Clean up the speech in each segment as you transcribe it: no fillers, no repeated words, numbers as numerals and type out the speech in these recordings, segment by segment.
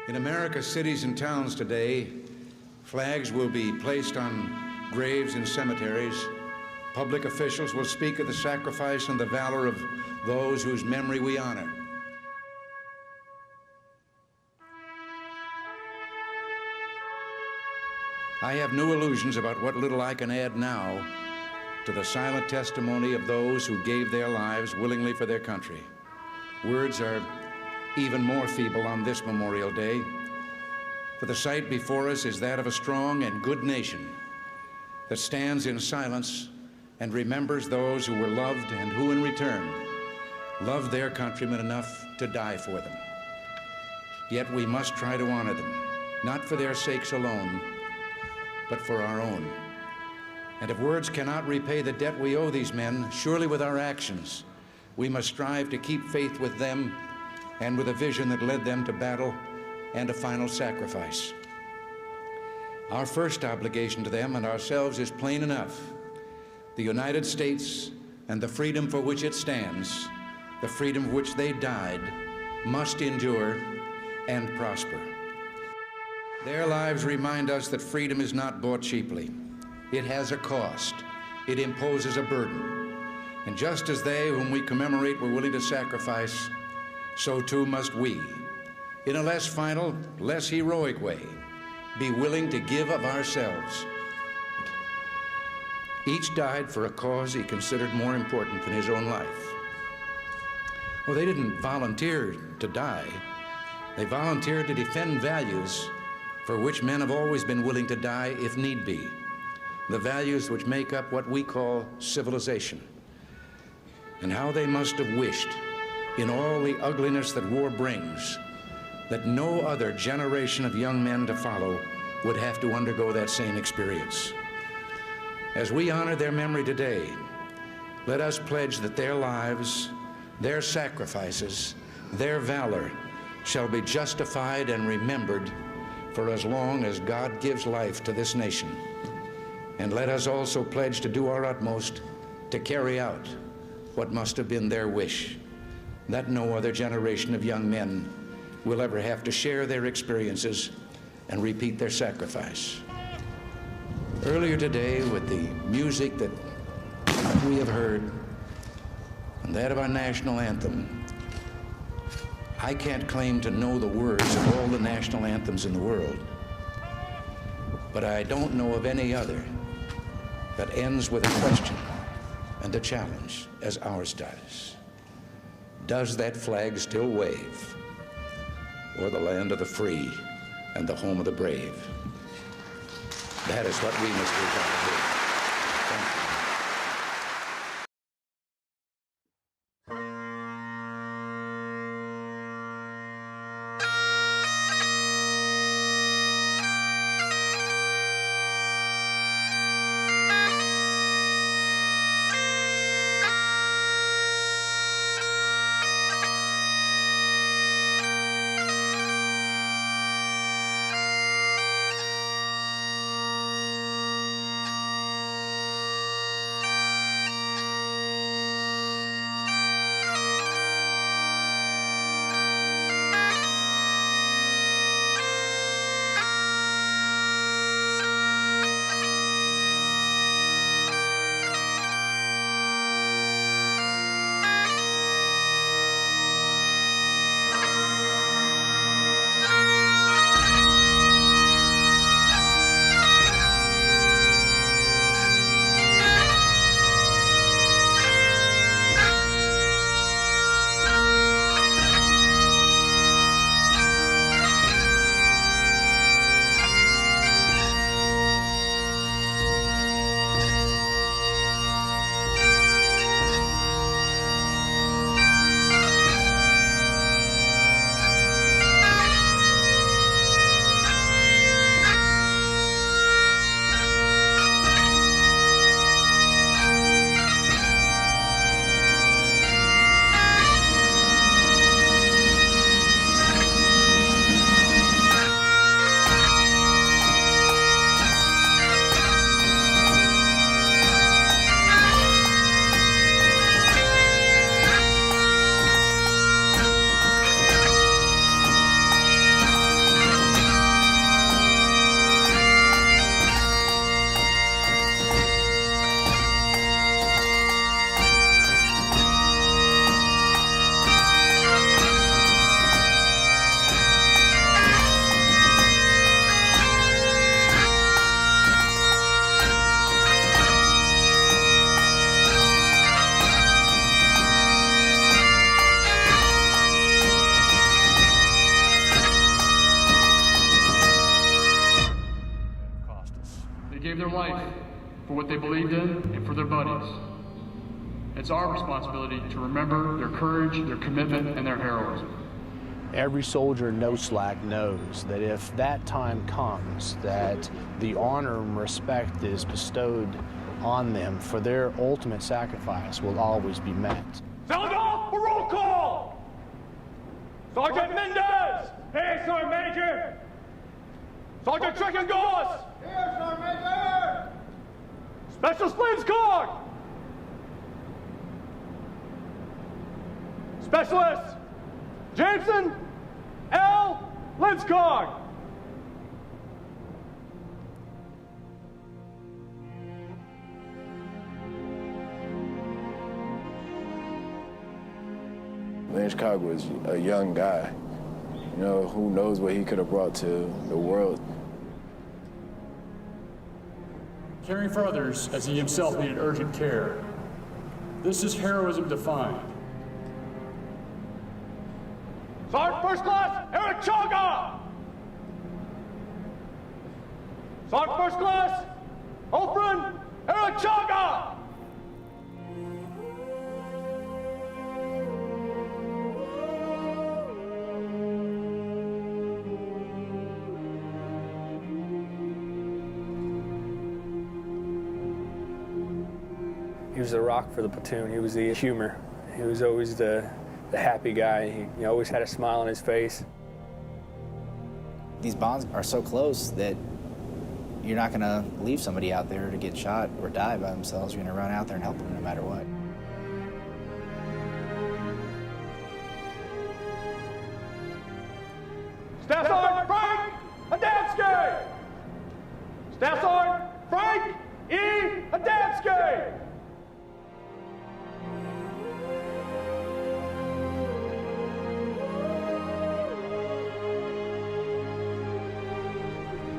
In America's cities and towns today, flags will be placed on graves in cemeteries. Public officials will speak of the sacrifice and the valor of those whose memory we honor. I have no illusions about what little I can add now to the silent testimony of those who gave their lives willingly for their country. Words are even more feeble on this Memorial Day, for the sight before us is that of a strong and good nation that stands in silence and remembers those who were loved and who, in return, loved their countrymen enough to die for them. Yet we must try to honor them, not for their sakes alone, but for our own. And if words cannot repay the debt we owe these men, surely with our actions, we must strive to keep faith with them and with a vision that led them to battle and a final sacrifice. Our first obligation to them and ourselves is plain enough. The United States and the freedom for which it stands, the freedom for which they died, must endure and prosper. Their lives remind us that freedom is not bought cheaply. It has a cost. It imposes a burden. And just as they whom we commemorate were willing to sacrifice, so too must we, in a less final, less heroic way, be willing to give of ourselves. Each died for a cause he considered more important than his own life. Well, they didn't volunteer to die. They volunteered to defend values for which men have always been willing to die if need be, the values which make up what we call civilization. And how they must have wished, in all the ugliness that war brings, that no other generation of young men to follow would have to undergo that same experience. As we honor their memory today, let us pledge that their lives, their sacrifices, their valor shall be justified and remembered for as long as God gives life to this nation. And let us also pledge to do our utmost to carry out what must have been their wish, that no other generation of young men will ever have to share their experiences and repeat their sacrifice. Earlier today, with the music that we have heard and that of our national anthem, I can't claim to know the words of all the national anthems in the world, but I don't know of any other that ends with a question and a challenge as ours does. Does that flag still wave o'er the land of the free and the home of the brave? That is what we must resolve here. Thank you. what they believed in and for their buddies. It's our responsibility to remember their courage, their commitment, and their heroism. Every soldier in No Slack knows that if that time comes, that the honor and respect that is bestowed on them for their ultimate sacrifice will always be met. Sound off for roll call! Sergeant Mendez! Here, Sergeant Major! Sergeant Treckengoss! Here, Sergeant Major! Specialist Linscott! Specialist Jameson L. Linscott! Linscott was a young guy. You know, who knows what he could have brought to the world. Caring for others as he himself needed urgent care. This is heroism defined. Sergeant First Class Eric Chaga! Sergeant First Class Oprah Eric Chaga! He was the rock for the platoon. He was the humor. He was always the happy guy. He always had a smile on his face. These bonds are so close that you're not going to leave somebody out there to get shot or die by themselves. You're going to run out there and help them no matter what. Staff Sergeant Frank Adamski! Staff Sergeant Frank E. Adamski!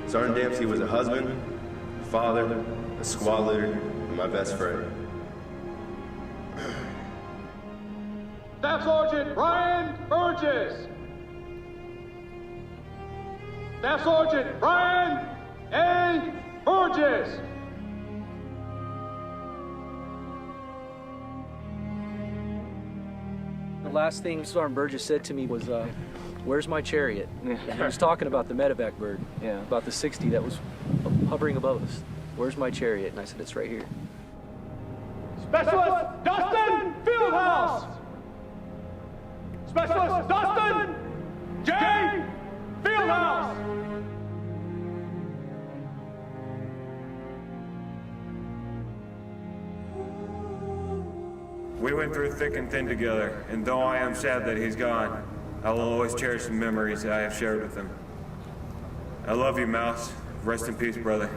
Sergeant Dempsey was a husband, a father, a squad leader, and my best friend. Staff Sergeant Brian Burgess! Staff Sergeant Brian A. Burgess! The last thing Sergeant Burgess said to me was, where's my chariot? And he was talking about the medevac bird, about the 60 that was hovering above us. Where's my chariot? And I said, it's right here. Specialist Dustin Fieldhouse! Specialist Dustin J. Fieldhouse! We went through thick and thin together, and though I am sad that he's gone, I will always cherish the memories that I have shared with him. I love you, Mouse. Rest in peace, brother.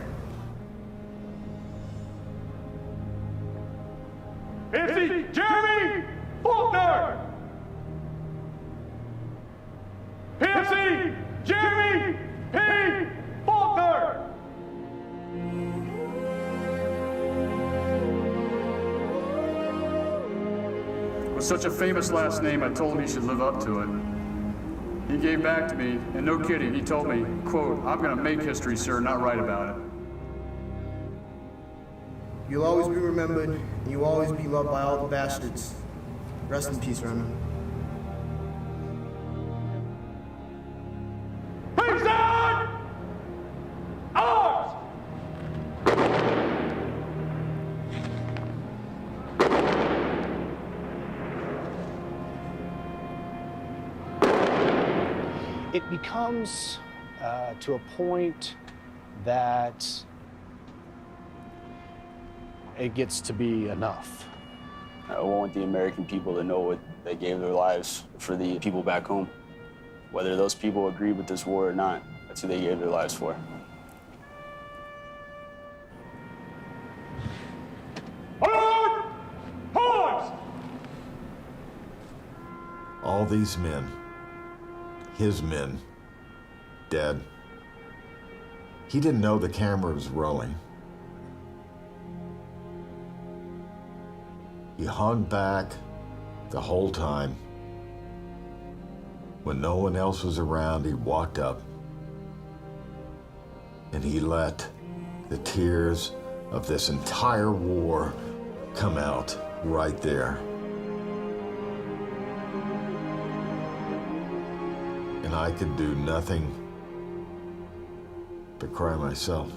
PFC Jeremy Faulkner! PFC Jeremy P. Faulkner! With such a famous last name, I told him he should live up to it. He gave back to me, and no kidding, he told me, quote, I'm gonna make history, sir, not write about it. You'll always be remembered, and you'll always be loved by all the bastards. Rest in peace, Remy. Please down! Arms! It becomes to a point that it gets to be enough. I want the American people to know what they gave their lives for the people back home. Whether those people agree with this war or not, that's who they gave their lives for. Alert! Pause! All these men, his men, dead. He didn't know the camera was rolling. He hung back the whole time. When no one else was around, he walked up and he let the tears of this entire war come out right there. And I could do nothing but cry myself.